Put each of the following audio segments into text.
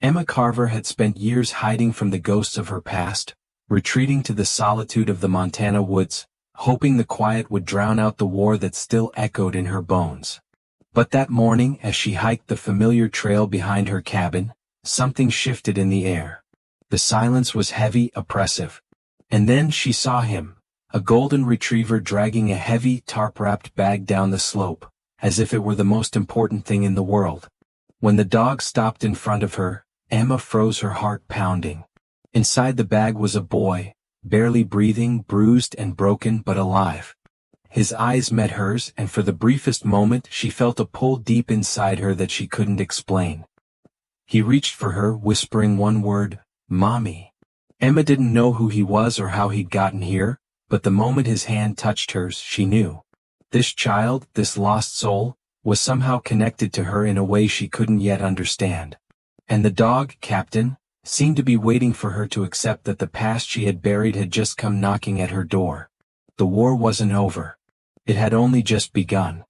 Emma Carver had spent years hiding from the ghosts of her past, retreating to the solitude of the Montana woods, hoping the quiet would drown out the war that still echoed in her bones. But that morning, as she hiked the familiar trail behind her cabin, something shifted in the air. The silence was heavy, oppressive. And then she saw him, a golden retriever dragging a heavy, tarp-wrapped bag down the slope, as if it were the most important thing in the world. When the dog stopped in front of her, Emma froze, her heart pounding. Inside the bag was a boy, barely breathing, bruised and broken but alive. His eyes met hers, and for the briefest moment she felt a pull deep inside her that she couldn't explain. He reached for her, whispering one word, "Mommy." Emma didn't know who he was or how he'd gotten here, but the moment his hand touched hers, she knew. This child, this lost soul, was somehow connected to her in a way she couldn't yet understand. And the dog, Captain, seemed to be waiting for her to accept that the past she had buried had just come knocking at her door. The war wasn't over. It had only just begun.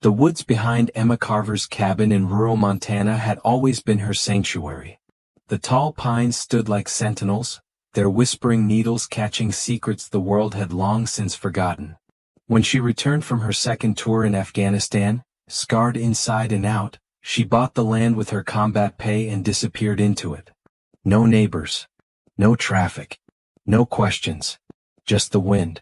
The woods behind Emma Carver's cabin in rural Montana had always been her sanctuary. The tall pines stood like sentinels, their whispering needles catching secrets the world had long since forgotten. When she returned from her second tour in Afghanistan, scarred inside and out, she bought the land with her combat pay and disappeared into it. No neighbors. No traffic. No questions. Just the wind.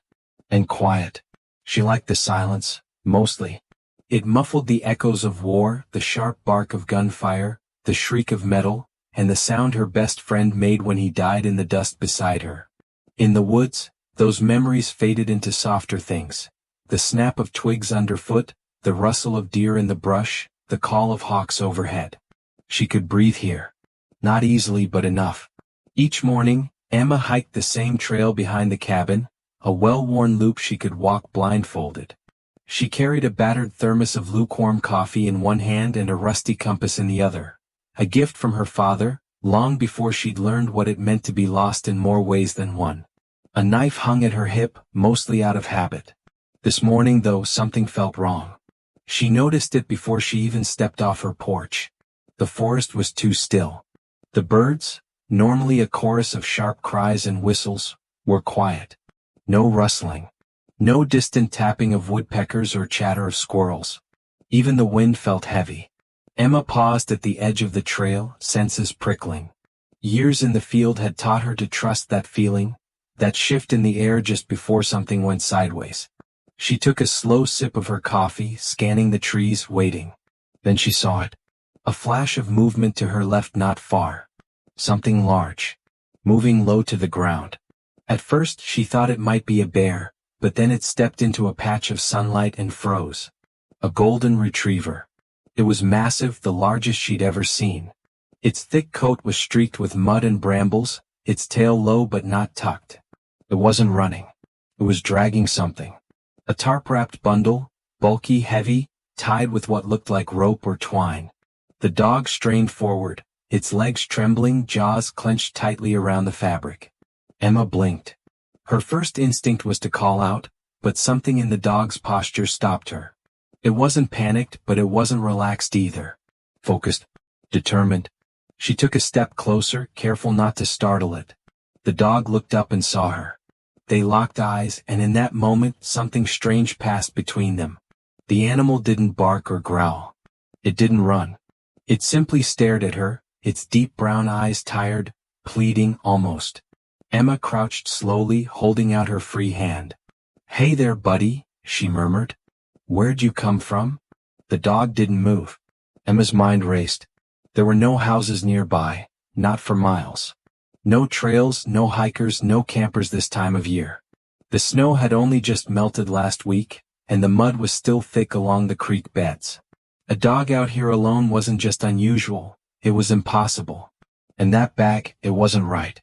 And quiet. She liked the silence, mostly. It muffled the echoes of war, the sharp bark of gunfire, the shriek of metal, and the sound her best friend made when he died in the dust beside her. In the woods, those memories faded into softer things. The snap of twigs underfoot, the rustle of deer in the brush, the call of hawks overhead. She could breathe here. Not easily but enough. Each morning, Emma hiked the same trail behind the cabin, a well-worn loop she could walk blindfolded. She carried a battered thermos of lukewarm coffee in one hand and a rusty compass in the other. A gift from her father, long before she'd learned what it meant to be lost in more ways than one. A knife hung at her hip, mostly out of habit. This morning, though, something felt wrong. She noticed it before she even stepped off her porch. The forest was too still. The birds, normally a chorus of sharp cries and whistles, were quiet. No rustling. No distant tapping of woodpeckers or chatter of squirrels. Even the wind felt heavy. Emma paused at the edge of the trail, senses prickling. Years in the field had taught her to trust that feeling, that shift in the air just before something went sideways. She took a slow sip of her coffee, scanning the trees, waiting. Then she saw it. A flash of movement to her left not far. Something large. Moving low to the ground. At first she thought it might be a bear, but then it stepped into a patch of sunlight and froze. A golden retriever. It was massive, the largest she'd ever seen. Its thick coat was streaked with mud and brambles, its tail low but not tucked. It wasn't running. It was dragging something. A tarp-wrapped bundle, bulky, heavy, tied with what looked like rope or twine. The dog strained forward, its legs trembling, jaws clenched tightly around the fabric. Emma blinked. Her first instinct was to call out, but something in the dog's posture stopped her. It wasn't panicked, but it wasn't relaxed either. Focused. Determined. She took a step closer, careful not to startle it. The dog looked up and saw her. They locked eyes, and in that moment, something strange passed between them. The animal didn't bark or growl. It didn't run. It simply stared at her, its deep brown eyes tired, pleading almost. Emma crouched slowly, holding out her free hand. "Hey there, buddy," she murmured. "Where'd you come from?" The dog didn't move. Emma's mind raced. There were no houses nearby, not for miles. No trails, no hikers, no campers this time of year. The snow had only just melted last week, and the mud was still thick along the creek beds. A dog out here alone wasn't just unusual, it was impossible. And that bag, it wasn't right.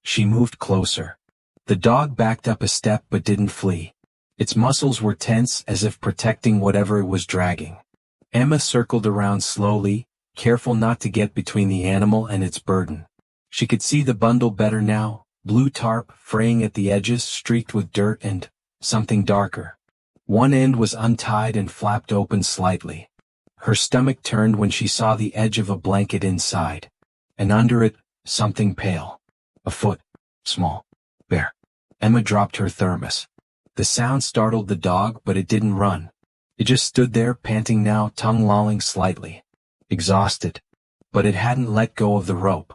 She moved closer. The dog backed up a step but didn't flee. Its muscles were tense, as if protecting whatever it was dragging. Emma circled around slowly, careful not to get between the animal and its burden. She could see the bundle better now, blue tarp, fraying at the edges, streaked with dirt and something darker. One end was untied and flapped open slightly. Her stomach turned when she saw the edge of a blanket inside. and under it, something pale. A foot. Small. Bare. Emma dropped her thermos. The sound startled the dog, but it didn't run. It just stood there, panting now, tongue lolling slightly. Exhausted. But it hadn't let go of the rope.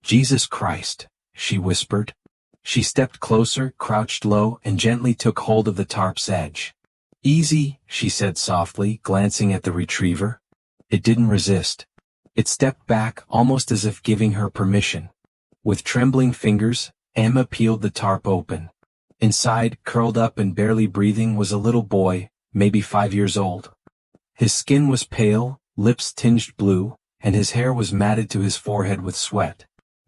"Jesus Christ," she whispered. She stepped closer, crouched low, and gently took hold of the tarp's edge. "Easy," she said softly, glancing at the retriever. It didn't resist. It stepped back, almost as if giving her permission. With trembling fingers, Emma peeled the tarp open. Inside, curled up and barely breathing, was a little boy, maybe 5 years old. His skin was pale, lips tinged blue, and his hair was matted to his forehead with sweat.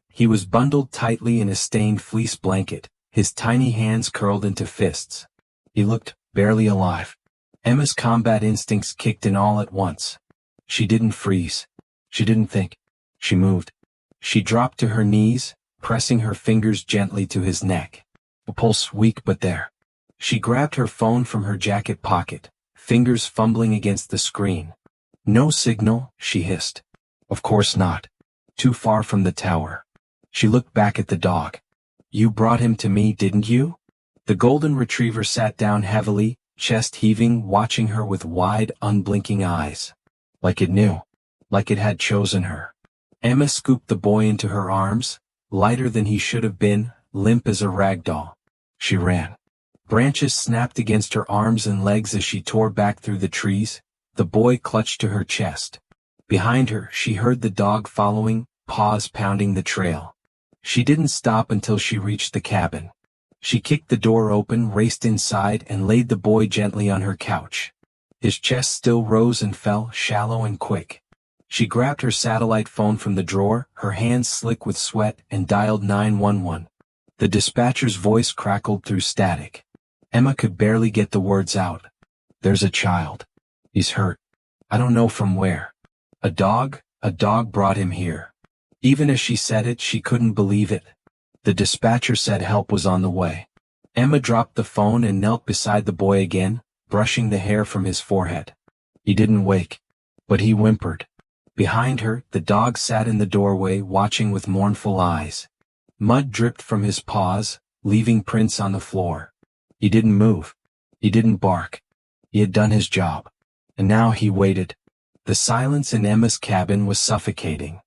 He was bundled tightly in a stained fleece blanket, his tiny hands curled into fists. He looked barely alive. Emma's combat instincts kicked in all at once. She didn't freeze. She didn't think. She moved. She dropped to her knees, pressing her fingers gently to his neck. A pulse weak but there. She grabbed her phone from her jacket pocket, fingers fumbling against the screen. "No signal," she hissed. Of course not. Too far from the tower. She looked back at the dog. "You brought him to me, didn't you?" The golden retriever sat down heavily, chest heaving, watching her with wide, unblinking eyes. Like it knew. Like it had chosen her. Emma scooped the boy into her arms, lighter than he should have been, limp as a rag doll. She ran. Branches snapped against her arms and legs as she tore back through the trees. The boy clutched to her chest. Behind her, she heard the dog following, paws pounding the trail. She didn't stop until she reached the cabin. She kicked the door open, raced inside, and laid the boy gently on her couch. His chest still rose and fell, shallow and quick. She grabbed her satellite phone from the drawer, her hands slick with sweat, and dialed 911. The dispatcher's voice crackled through static. Emma could barely get the words out. "There's a child. He's hurt. I don't know from where. A dog brought him here." Even as she said it, she couldn't believe it. The dispatcher said help was on the way. Emma dropped the phone and knelt beside the boy again, brushing the hair from his forehead. He didn't wake. But he whimpered. Behind her, the dog sat in the doorway, watching with mournful eyes. Mud dripped from his paws, leaving prints on the floor. He didn't move. He didn't bark. He had done his job. And now he waited. The silence in Emma's cabin was suffocating.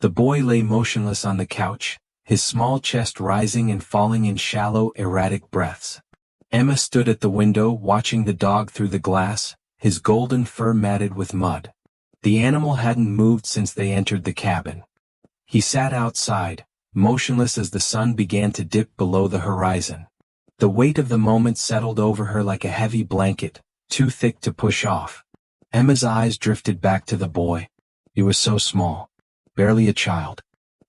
The boy lay motionless on the couch, his small chest rising and falling in shallow, erratic breaths. Emma stood at the window, watching the dog through the glass, his golden fur matted with mud. The animal hadn't moved since they entered the cabin. He sat outside, motionless as the sun began to dip below the horizon. The weight of the moment settled over her like a heavy blanket, too thick to push off. Emma's eyes drifted back to the boy. He was so small, barely a child.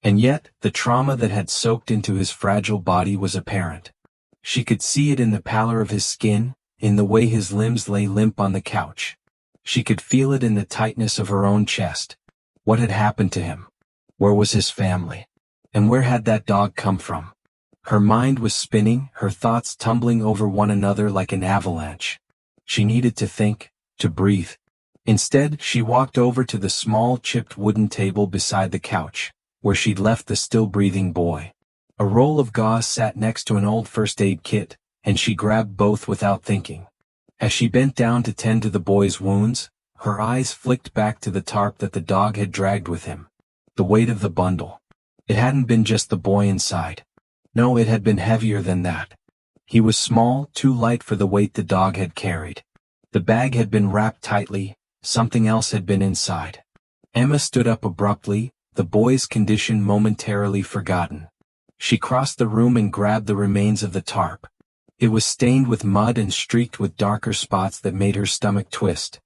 And yet, the trauma that had soaked into his fragile body was apparent. She could see it in the pallor of his skin, in the way his limbs lay limp on the couch. She could feel it in the tightness of her own chest. What had happened to him? Where was his family? And where had that dog come from? Her mind was spinning, her thoughts tumbling over one another like an avalanche. She needed to think, to breathe. Instead, she walked over to the small chipped wooden table beside the couch, where she'd left the still-breathing boy. A roll of gauze sat next to an old first aid kit, and she grabbed both without thinking. As she bent down to tend to the boy's wounds, her eyes flicked back to the tarp that the dog had dragged with him. The weight of the bundle. It hadn't been just the boy inside. No, it had been heavier than that. He was small, too light for the weight the dog had carried. The bag had been wrapped tightly, something else had been inside. Emma stood up abruptly, the boy's condition momentarily forgotten. She crossed the room and grabbed the remains of the tarp. It was stained with mud and streaked with darker spots that made her stomach twist.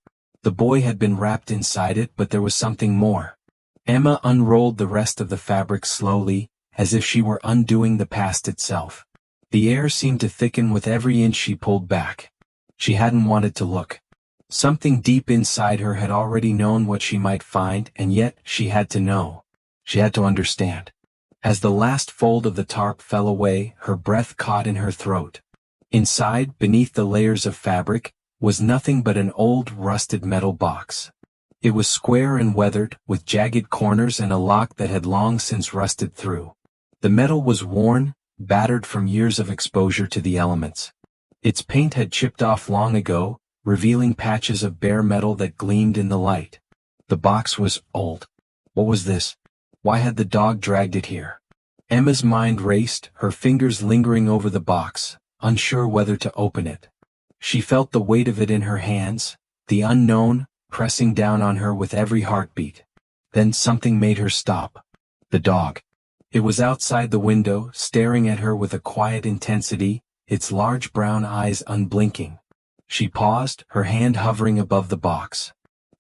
The boy had been wrapped inside it, but there was something more. Emma unrolled the rest of the fabric slowly, as if she were undoing the past itself. The air seemed to thicken with every inch she pulled back. She hadn't wanted to look. Something deep inside her had already known what she might find, and yet she had to know. She had to understand. As the last fold of the tarp fell away, her breath caught in her throat. Inside, beneath the layers of fabric, was nothing but an old, rusted metal box. It was square and weathered, with jagged corners and a lock that had long since rusted through. The metal was worn, battered from years of exposure to the elements. Its paint had chipped off long ago, revealing patches of bare metal that gleamed in the light. The box was old. What was this? Why had the dog dragged it here? Emma's mind raced, her fingers lingering over the box, unsure whether to open it. She felt the weight of it in her hands, the unknown, pressing down on her with every heartbeat. Then something made her stop. The dog. It was outside the window, staring at her with a quiet intensity, its large brown eyes unblinking. She paused, her hand hovering above the box.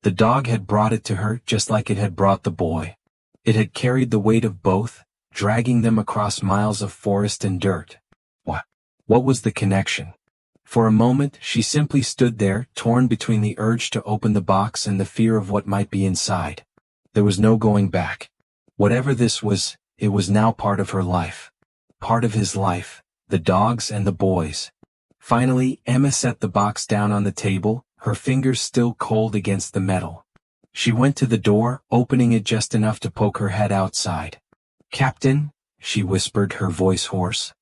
The dog had brought it to her just like it had brought the boy. It had carried the weight of both, dragging them across miles of forest and dirt. What was the connection? For a moment, she simply stood there, torn between the urge to open the box and the fear of what might be inside. There was no going back. Whatever this was, it was now part of her life. Part of his life, the dog's and the boy's. Finally, Emma set the box down on the table, her fingers still cold against the metal. She went to the door, opening it just enough to poke her head outside. "Captain," she whispered, her voice hoarse.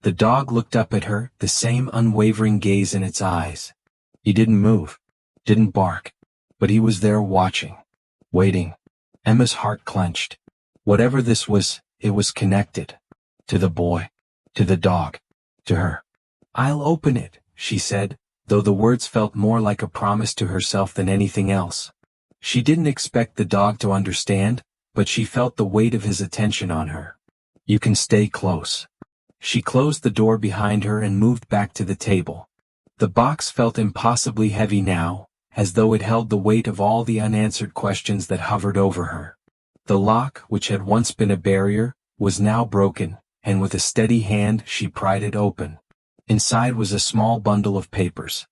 The dog looked up at her, the same unwavering gaze in its eyes. He didn't move, didn't bark, but he was there watching, waiting. Emma's heart clenched. Whatever this was, it was connected. To the boy, to the dog, to her. "I'll open it," she said, though the words felt more like a promise to herself than anything else. She didn't expect the dog to understand, but she felt the weight of his attention on her. "You can stay close." She closed the door behind her and moved back to the table. The box felt impossibly heavy now, as though it held the weight of all the unanswered questions that hovered over her. The lock, which had once been a barrier, was now broken, and with a steady hand she pried it open. Inside was a small bundle of papers.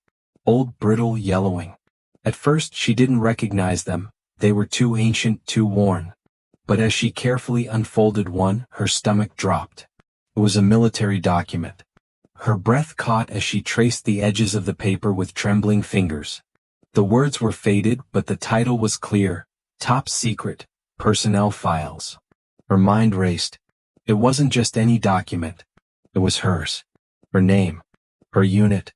Old, brittle, yellowing. At first she didn't recognize them, they were too ancient, too worn. But as she carefully unfolded one, her stomach dropped. It was a military document. Her breath caught as she traced the edges of the paper with trembling fingers. The words were faded, but the title was clear: Top Secret, Personnel Files. Her mind raced. It wasn't just any document. It was hers. Her name. Her unit.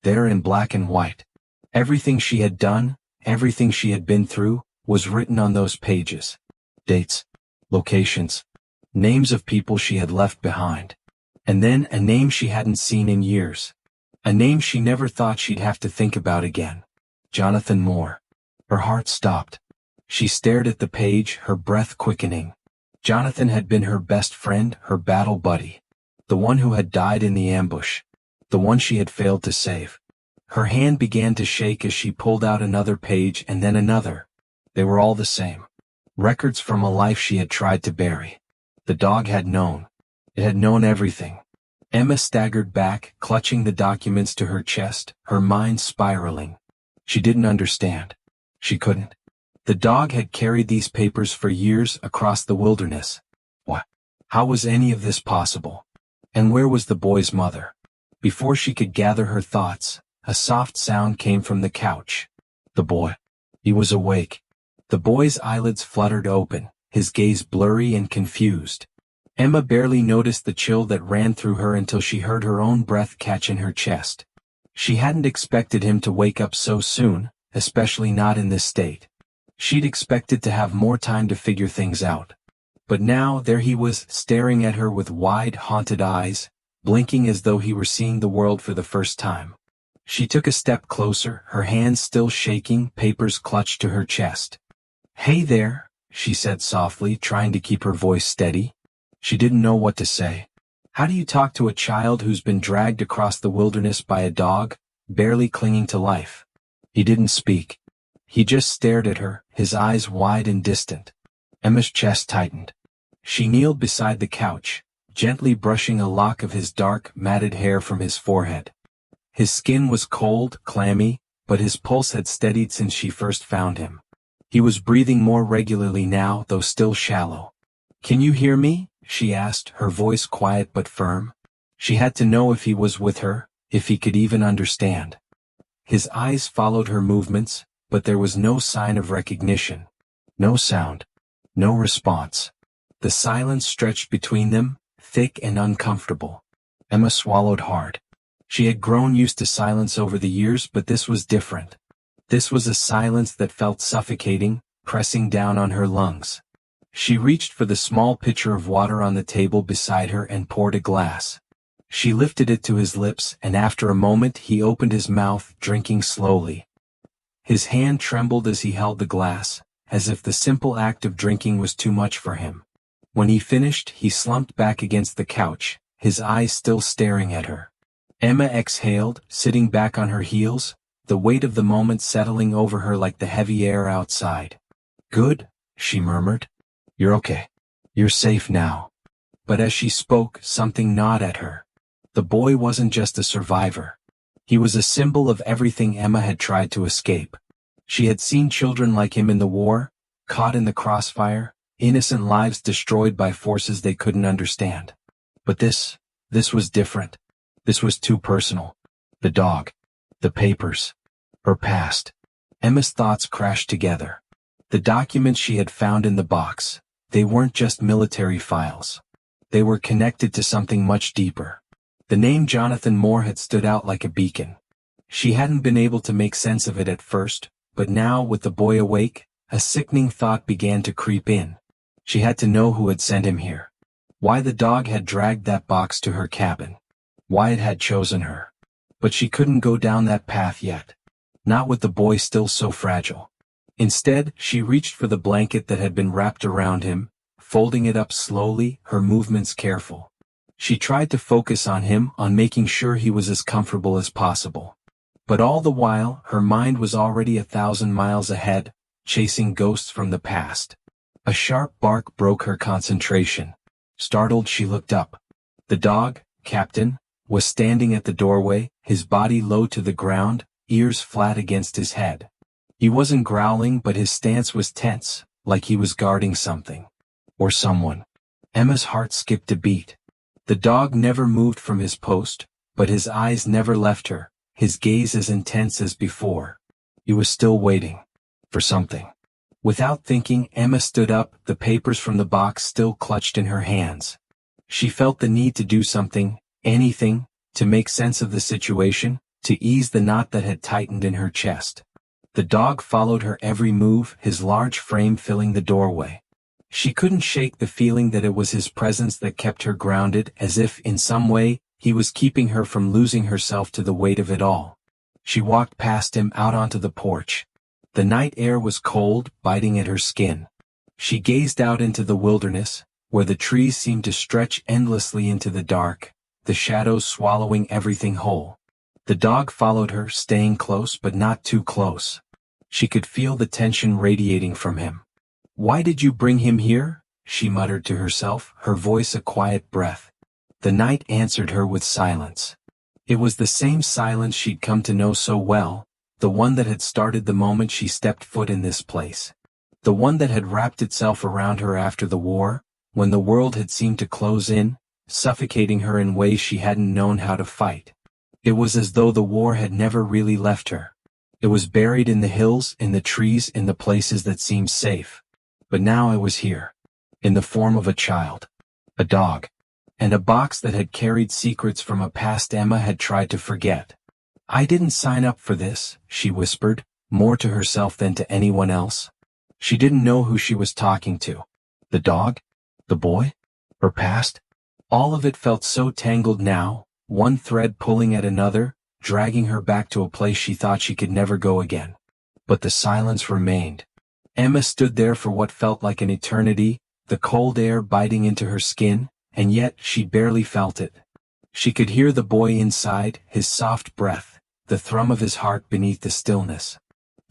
There in black and white. Everything she had done, everything she had been through, was written on those pages. Dates. Locations. Names of people she had left behind. And then a name she hadn't seen in years. A name she never thought she'd have to think about again. Jonathan Moore. Her heart stopped. She stared at the page, her breath quickening. Jonathan had been her best friend, her battle buddy. The one who had died in the ambush. The one she had failed to save. Her hand began to shake as she pulled out another page and then another. They were all the same. Records from a life she had tried to bury. The dog had known. It had known everything. Emma staggered back, clutching the documents to her chest, her mind spiraling. She didn't understand. She couldn't. The dog had carried these papers for years across the wilderness. What? How was any of this possible? And where was the boy's mother? Before she could gather her thoughts, a soft sound came from the couch. The boy. He was awake. The boy's eyelids fluttered open, his gaze blurry and confused. Emma barely noticed the chill that ran through her until she heard her own breath catch in her chest. She hadn't expected him to wake up so soon, especially not in this state. She'd expected to have more time to figure things out. But now there he was, staring at her with wide, haunted eyes, blinking as though he were seeing the world for the first time. She took a step closer, her hands still shaking, papers clutched to her chest. "Hey there," she said softly, trying to keep her voice steady. She didn't know what to say. How do you talk to a child who's been dragged across the wilderness by a dog, barely clinging to life? He didn't speak. He just stared at her, his eyes wide and distant. Emma's chest tightened. She kneeled beside the couch, gently brushing a lock of his dark, matted hair from his forehead. His skin was cold, clammy, but his pulse had steadied since she first found him. He was breathing more regularly now, though still shallow. "Can you hear me?" she asked, her voice quiet but firm. She had to know if he was with her, if he could even understand. His eyes followed her movements, but there was no sign of recognition. No sound. No response. The silence stretched between them, thick and uncomfortable. Emma swallowed hard. She had grown used to silence over the years, but this was different. This was a silence that felt suffocating, pressing down on her lungs. She reached for the small pitcher of water on the table beside her and poured a glass. She lifted it to his lips, and after a moment he opened his mouth, drinking slowly. His hand trembled as he held the glass, as if the simple act of drinking was too much for him. When he finished, he slumped back against the couch, his eyes still staring at her. Emma exhaled, sitting back on her heels, the weight of the moment settling over her like the heavy air outside. "Good," she murmured. "You're okay. You're safe now." But as she spoke, something gnawed at her. The boy wasn't just a survivor. He was a symbol of everything Emma had tried to escape. She had seen children like him in the war, caught in the crossfire, innocent lives destroyed by forces they couldn't understand. But this was different. This was too personal. The dog. The papers. Her past. Emma's thoughts crashed together. The documents she had found in the box, they weren't just military files. They were connected to something much deeper. The name Jonathan Moore had stood out like a beacon. She hadn't been able to make sense of it at first, but now, with the boy awake, a sickening thought began to creep in. She had to know who had sent him here. Why the dog had dragged that box to her cabin. Why it had chosen her. But she couldn't go down that path yet. Not with the boy still so fragile. Instead, she reached for the blanket that had been wrapped around him, folding it up slowly, her movements careful. She tried to focus on him, on making sure he was as comfortable as possible. But all the while, her mind was already 1,000 miles ahead, chasing ghosts from the past. A sharp bark broke her concentration. Startled, she looked up. The dog, Captain, was standing at the doorway, his body low to the ground, ears flat against his head. He wasn't growling, but his stance was tense, like he was guarding something. Or someone. Emma's heart skipped a beat. The dog never moved from his post, but his eyes never left her, his gaze as intense as before. He was still waiting. For something. Without thinking, Emma stood up, the papers from the box still clutched in her hands. She felt the need to do something, anything, to make sense of the situation, to ease the knot that had tightened in her chest. The dog followed her every move, his large frame filling the doorway. She couldn't shake the feeling that it was his presence that kept her grounded, as if, in some way, he was keeping her from losing herself to the weight of it all. She walked past him out onto the porch. The night air was cold, biting at her skin. She gazed out into the wilderness, where the trees seemed to stretch endlessly into the dark, the shadows swallowing everything whole. The dog followed her, staying close but not too close. She could feel the tension radiating from him. "Why did you bring him here?" she muttered to herself, her voice a quiet breath. The night answered her with silence. It was the same silence she'd come to know so well, the one that had started the moment she stepped foot in this place. The one that had wrapped itself around her after the war, when the world had seemed to close in, suffocating her in ways she hadn't known how to fight. It was as though the war had never really left her. It was buried in the hills, in the trees, in the places that seemed safe. But now I was here. In the form of a child. A dog. And a box that had carried secrets from a past Emma had tried to forget. "I didn't sign up for this," she whispered, more to herself than to anyone else. She didn't know who she was talking to. The dog? The boy? Her past? All of it felt so tangled now, one thread pulling at another, dragging her back to a place she thought she could never go again. But the silence remained. Emma stood there for what felt like an eternity, the cold air biting into her skin, and yet she barely felt it. She could hear the boy inside, his soft breath, the thrum of his heart beneath the stillness.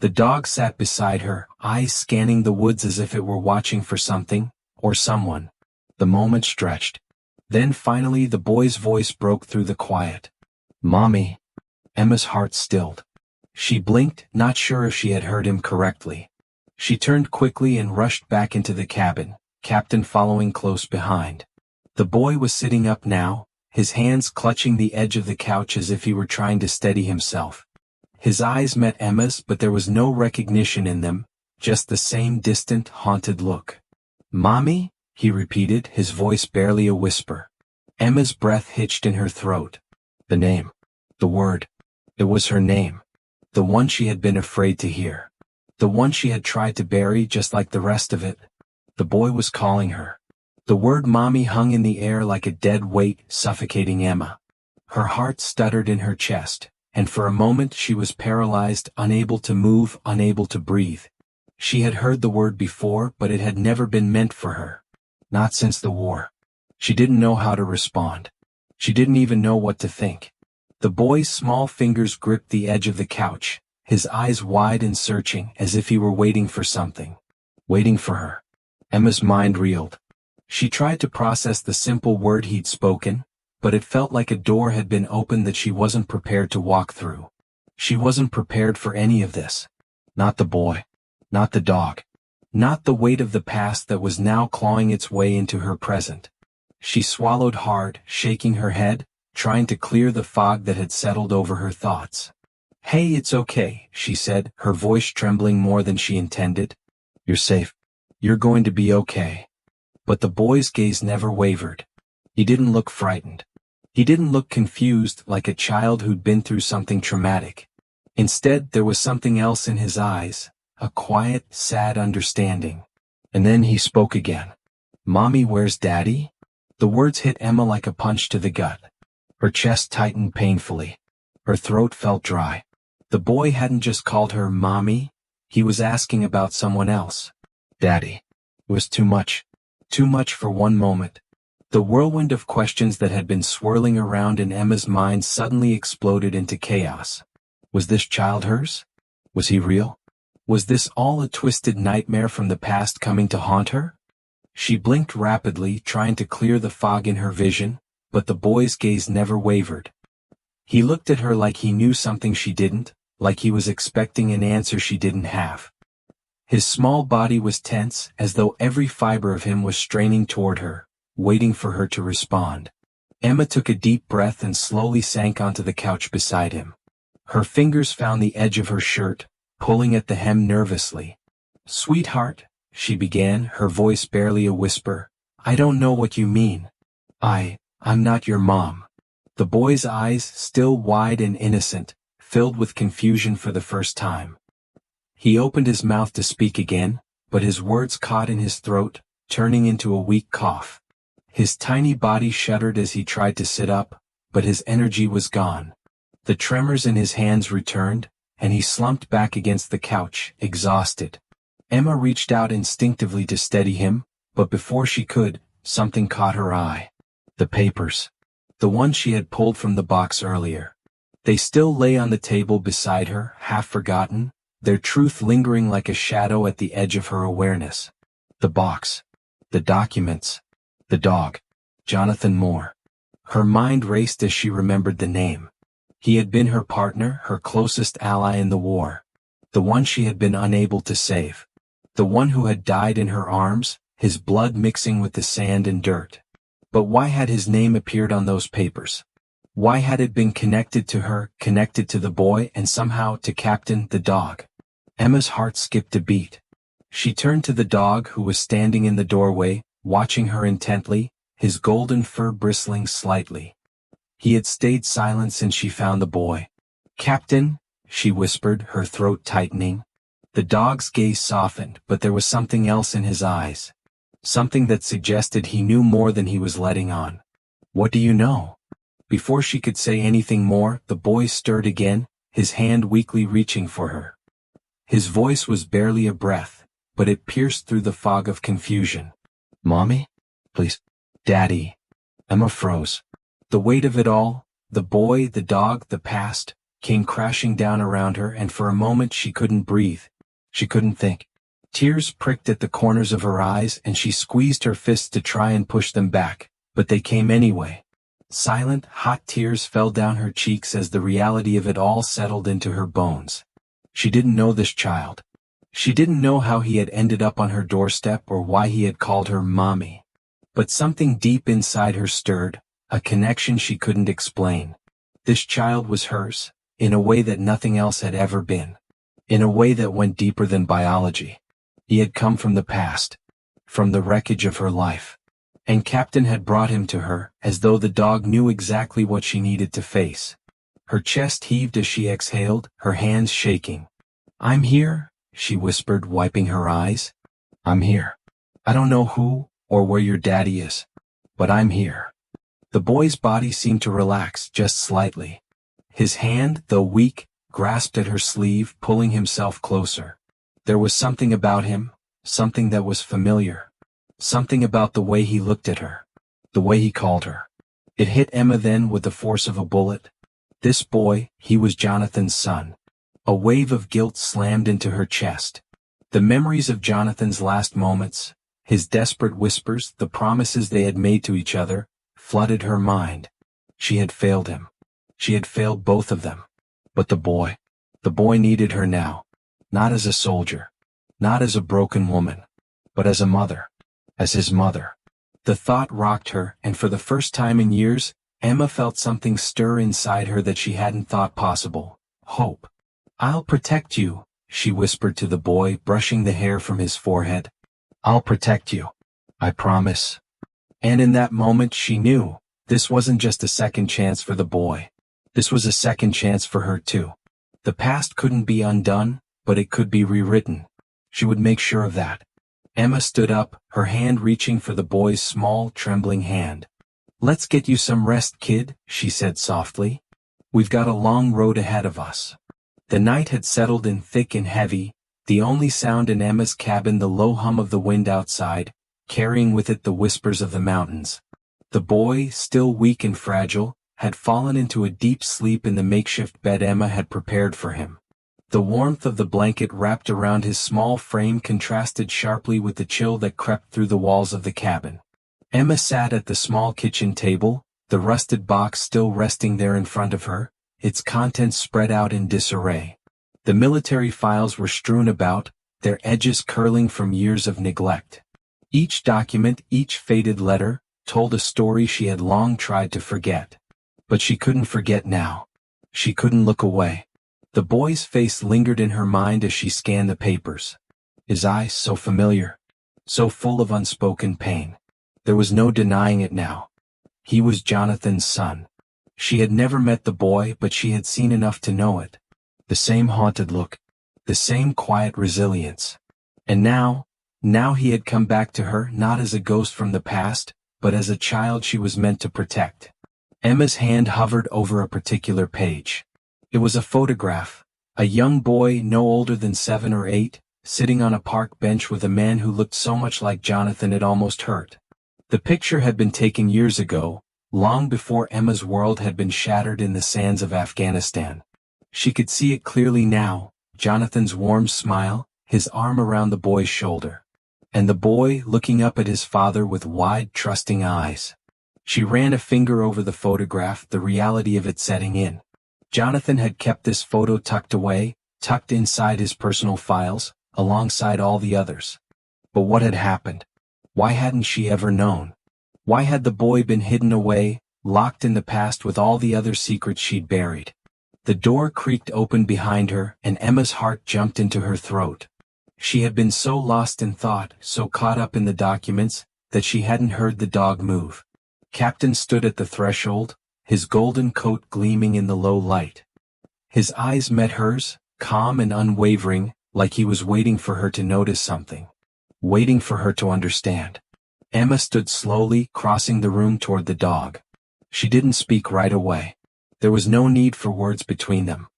The dog sat beside her, eyes scanning the woods as if it were watching for something, or someone. The moment stretched. Then finally the boy's voice broke through the quiet. "Mommy." Emma's heart stilled. She blinked, not sure if she had heard him correctly. She turned quickly and rushed back into the cabin, Captain following close behind. The boy was sitting up now, his hands clutching the edge of the couch as if he were trying to steady himself. His eyes met Emma's, but there was no recognition in them, just the same distant, haunted look. "Mommy?" he repeated, his voice barely a whisper. Emma's breath hitched in her throat. The name. The word. It was her name. The one she had been afraid to hear. The one she had tried to bury just like the rest of it. The boy was calling her. The word mommy hung in the air like a dead weight, suffocating Emma. Her heart stuttered in her chest, and for a moment she was paralyzed, unable to move, unable to breathe. She had heard the word before, but it had never been meant for her. Not since the war. She didn't know how to respond. She didn't even know what to think. The boy's small fingers gripped the edge of the couch, his eyes wide and searching, as if he were waiting for something. Waiting for her. Emma's mind reeled. She tried to process the simple word he'd spoken, but it felt like a door had been opened that she wasn't prepared to walk through. She wasn't prepared for any of this. Not the boy. Not the dog. Not the weight of the past that was now clawing its way into her present. She swallowed hard, shaking her head, trying to clear the fog that had settled over her thoughts. "Hey, it's okay," she said, her voice trembling more than she intended. "You're safe. You're going to be okay." But the boy's gaze never wavered. He didn't look frightened. He didn't look confused like a child who'd been through something traumatic. Instead, there was something else in his eyes, a quiet, sad understanding. And then he spoke again. "Mommy, where's Daddy?" The words hit Emma like a punch to the gut. Her chest tightened painfully. Her throat felt dry. The boy hadn't just called her Mommy, he was asking about someone else. Daddy. It was too much. Too much for one moment. The whirlwind of questions that had been swirling around in Emma's mind suddenly exploded into chaos. Was this child hers? Was he real? Was this all a twisted nightmare from the past coming to haunt her? She blinked rapidly, trying to clear the fog in her vision, but the boy's gaze never wavered. He looked at her like he knew something she didn't, like he was expecting an answer she didn't have. His small body was tense, as though every fiber of him was straining toward her, waiting for her to respond. Emma took a deep breath and slowly sank onto the couch beside him. Her fingers found the edge of her shirt, pulling at the hem nervously. "Sweetheart," she began, her voice barely a whisper, "I don't know what you mean. I'm not your mom." The boy's eyes, still wide and innocent, filled with confusion for the first time. He opened his mouth to speak again, but his words caught in his throat, turning into a weak cough. His tiny body shuddered as he tried to sit up, but his energy was gone. The tremors in his hands returned, and he slumped back against the couch, exhausted. Emma reached out instinctively to steady him, but before she could, something caught her eye. The papers. The ones she had pulled from the box earlier. They still lay on the table beside her, half forgotten, their truth lingering like a shadow at the edge of her awareness. The box. The documents. The dog. Jonathan Moore. Her mind raced as she remembered the name. He had been her partner, her closest ally in the war. The one she had been unable to save. The one who had died in her arms, his blood mixing with the sand and dirt. But why had his name appeared on those papers? Why had it been connected to her, connected to the boy, and somehow to Captain, the dog? Emma's heart skipped a beat. She turned to the dog who was standing in the doorway, watching her intently, his golden fur bristling slightly. He had stayed silent since she found the boy. "Captain," she whispered, her throat tightening. The dog's gaze softened, but there was something else in his eyes. Something that suggested he knew more than he was letting on. "What do you know?" Before she could say anything more, the boy stirred again, his hand weakly reaching for her. His voice was barely a breath, but it pierced through the fog of confusion. "Mommy? Please. Daddy." Emma froze. The weight of it all, the boy, the dog, the past, came crashing down around her, and for a moment she couldn't breathe. She couldn't think. Tears pricked at the corners of her eyes, and she squeezed her fists to try and push them back, but they came anyway. Silent, hot tears fell down her cheeks as the reality of it all settled into her bones. She didn't know this child. She didn't know how he had ended up on her doorstep or why he had called her Mommy. But something deep inside her stirred, a connection she couldn't explain. This child was hers, in a way that nothing else had ever been. In a way that went deeper than biology. He had come from the past. From the wreckage of her life. And Captain had brought him to her, as though the dog knew exactly what she needed to face. Her chest heaved as she exhaled, her hands shaking. "I'm here," she whispered, wiping her eyes. "I'm here. I don't know who, or where your daddy is. But I'm here." The boy's body seemed to relax just slightly. His hand, though weak, grasped at her sleeve, pulling himself closer. There was something about him, something that was familiar. Something about the way he looked at her. The way he called her. It hit Emma then with the force of a bullet. This boy, he was Jonathan's son. A wave of guilt slammed into her chest. The memories of Jonathan's last moments, his desperate whispers, the promises they had made to each other, flooded her mind. She had failed him. She had failed both of them. But the boy needed her now. Not as a soldier. Not as a broken woman. But as a mother. As his mother. The thought rocked her, and for the first time in years, Emma felt something stir inside her that she hadn't thought possible. Hope. "I'll protect you," she whispered to the boy, brushing the hair from his forehead. "I'll protect you. I promise." And in that moment she knew, this wasn't just a second chance for the boy. This was a second chance for her too. The past couldn't be undone, but it could be rewritten. She would make sure of that. Emma stood up, her hand reaching for the boy's small, trembling hand. "Let's get you some rest, kid," she said softly. "We've got a long road ahead of us." The night had settled in thick and heavy, the only sound in Emma's cabin the low hum of the wind outside, carrying with it the whispers of the mountains. The boy, still weak and fragile, had fallen into a deep sleep in the makeshift bed Emma had prepared for him. The warmth of the blanket wrapped around his small frame contrasted sharply with the chill that crept through the walls of the cabin. Emma sat at the small kitchen table, the rusted box still resting there in front of her, its contents spread out in disarray. The military files were strewn about, their edges curling from years of neglect. Each document, each faded letter, told a story she had long tried to forget. But she couldn't forget now. She couldn't look away. The boy's face lingered in her mind as she scanned the papers. His eyes so familiar. So full of unspoken pain. There was no denying it now. He was Jonathan's son. She had never met the boy, but she had seen enough to know it. The same haunted look. The same quiet resilience. And now he had come back to her not as a ghost from the past, but as a child she was meant to protect. Emma's hand hovered over a particular page. It was a photograph. A young boy no older than 7 or 8, sitting on a park bench with a man who looked so much like Jonathan it almost hurt. The picture had been taken years ago, long before Emma's world had been shattered in the sands of Afghanistan. She could see it clearly now, Jonathan's warm smile, his arm around the boy's shoulder. And the boy looking up at his father with wide, trusting eyes. She ran a finger over the photograph, the reality of it setting in. Jonathan had kept this photo tucked away, tucked inside his personal files, alongside all the others. But what had happened? Why hadn't she ever known? Why had the boy been hidden away, locked in the past with all the other secrets she'd buried? The door creaked open behind her, and Emma's heart jumped into her throat. She had been so lost in thought, so caught up in the documents, that she hadn't heard the dog move. Captain stood at the threshold, his golden coat gleaming in the low light. His eyes met hers, calm and unwavering, like he was waiting for her to notice something. Waiting for her to understand. Emma stood slowly, crossing the room toward the dog. She didn't speak right away. There was no need for words between them.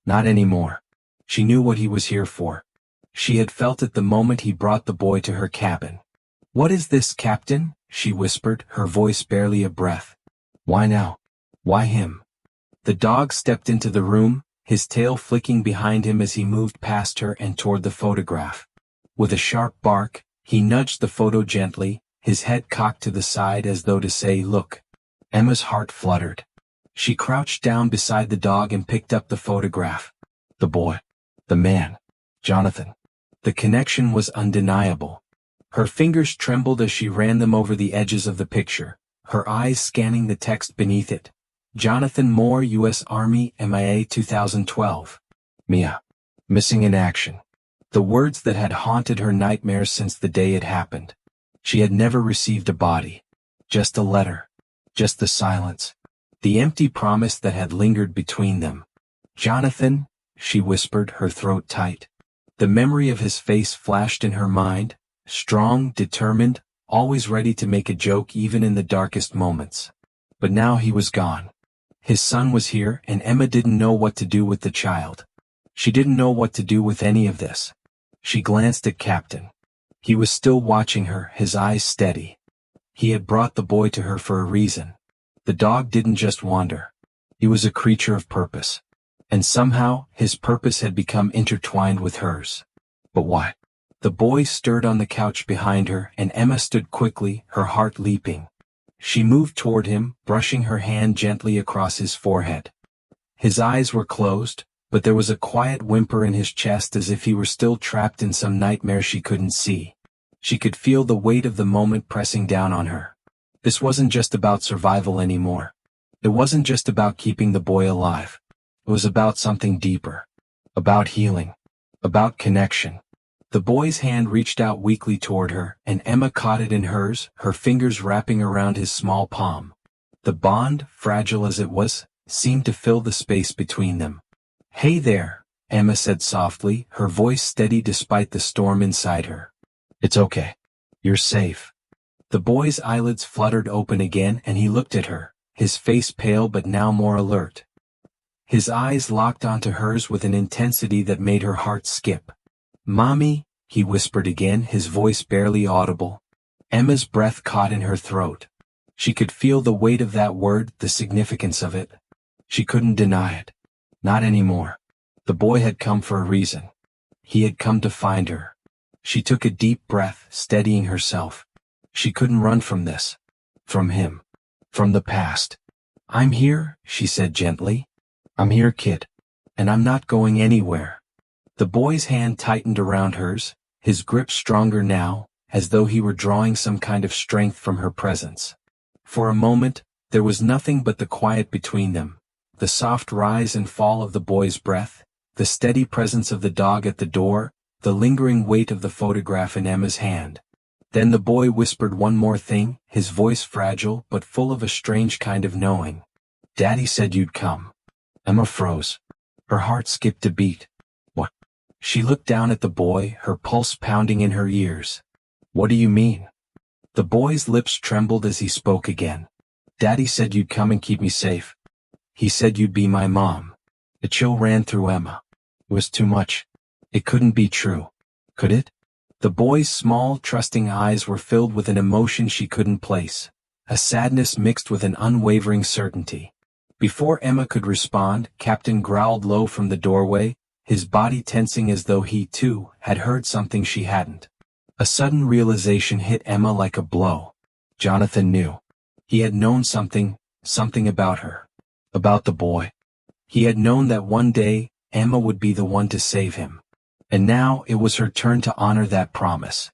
Not anymore. She knew what he was here for. She had felt it the moment he brought the boy to her cabin. "What is this, Captain?" she whispered, her voice barely a breath. "Why now? Why him?" The dog stepped into the room, his tail flicking behind him as he moved past her and toward the photograph. With a sharp bark, he nudged the photo gently, his head cocked to the side as though to say, "Look." Emma's heart fluttered. She crouched down beside the dog and picked up the photograph. The boy. The man. Jonathan. The connection was undeniable. Her fingers trembled as she ran them over the edges of the picture, her eyes scanning the text beneath it. Jonathan Moore, U.S. Army, MIA 2012. Mia. Missing in action. The words that had haunted her nightmares since the day it happened. She had never received a body. Just a letter. Just the silence. The empty promise that had lingered between them. Jonathan, she whispered, her throat tight. The memory of his face flashed in her mind, strong, determined, always ready to make a joke even in the darkest moments. But now he was gone. His son was here, and Emma didn't know what to do with the child. She didn't know what to do with any of this. She glanced at Captain. He was still watching her, his eyes steady. He had brought the boy to her for a reason. The dog didn't just wander. He was a creature of purpose. And somehow, his purpose had become intertwined with hers. But why? The boy stirred on the couch behind her, and Emma stood quickly, her heart leaping. She moved toward him, brushing her hand gently across his forehead. His eyes were closed, but there was a quiet whimper in his chest as if he were still trapped in some nightmare she couldn't see. She could feel the weight of the moment pressing down on her. This wasn't just about survival anymore. It wasn't just about keeping the boy alive. It was about something deeper. About healing. About connection. The boy's hand reached out weakly toward her, and Emma caught it in hers, her fingers wrapping around his small palm. The bond, fragile as it was, seemed to fill the space between them. "Hey there," Emma said softly, her voice steady despite the storm inside her. "It's okay. You're safe." The boy's eyelids fluttered open again, and he looked at her, his face pale but now more alert. His eyes locked onto hers with an intensity that made her heart skip. "Mommy," he whispered again, his voice barely audible. Emma's breath caught in her throat. She could feel the weight of that word, the significance of it. She couldn't deny it. Not anymore. The boy had come for a reason. He had come to find her. She took a deep breath, steadying herself. She couldn't run from this. From him. From the past. "I'm here," she said gently. "I'm here, kid. And I'm not going anywhere." The boy's hand tightened around hers, his grip stronger now, as though he were drawing some kind of strength from her presence. For a moment, there was nothing but the quiet between them, the soft rise and fall of the boy's breath, the steady presence of the dog at the door, the lingering weight of the photograph in Emma's hand. Then the boy whispered one more thing, his voice fragile but full of a strange kind of knowing. "Daddy said you'd come." Emma froze. Her heart skipped a beat. "What?" She looked down at the boy, her pulse pounding in her ears. "What do you mean?" The boy's lips trembled as he spoke again. "Daddy said you'd come and keep me safe. He said you'd be my mom." A chill ran through Emma. It was too much. It couldn't be true. Could it? The boy's small, trusting eyes were filled with an emotion she couldn't place. A sadness mixed with an unwavering certainty. Before Emma could respond, Captain growled low from the doorway, his body tensing as though he, too, had heard something she hadn't. A sudden realization hit Emma like a blow. Jonathan knew. He had known something about her. About the boy. He had known that one day, Emma would be the one to save him. And now it was her turn to honor that promise.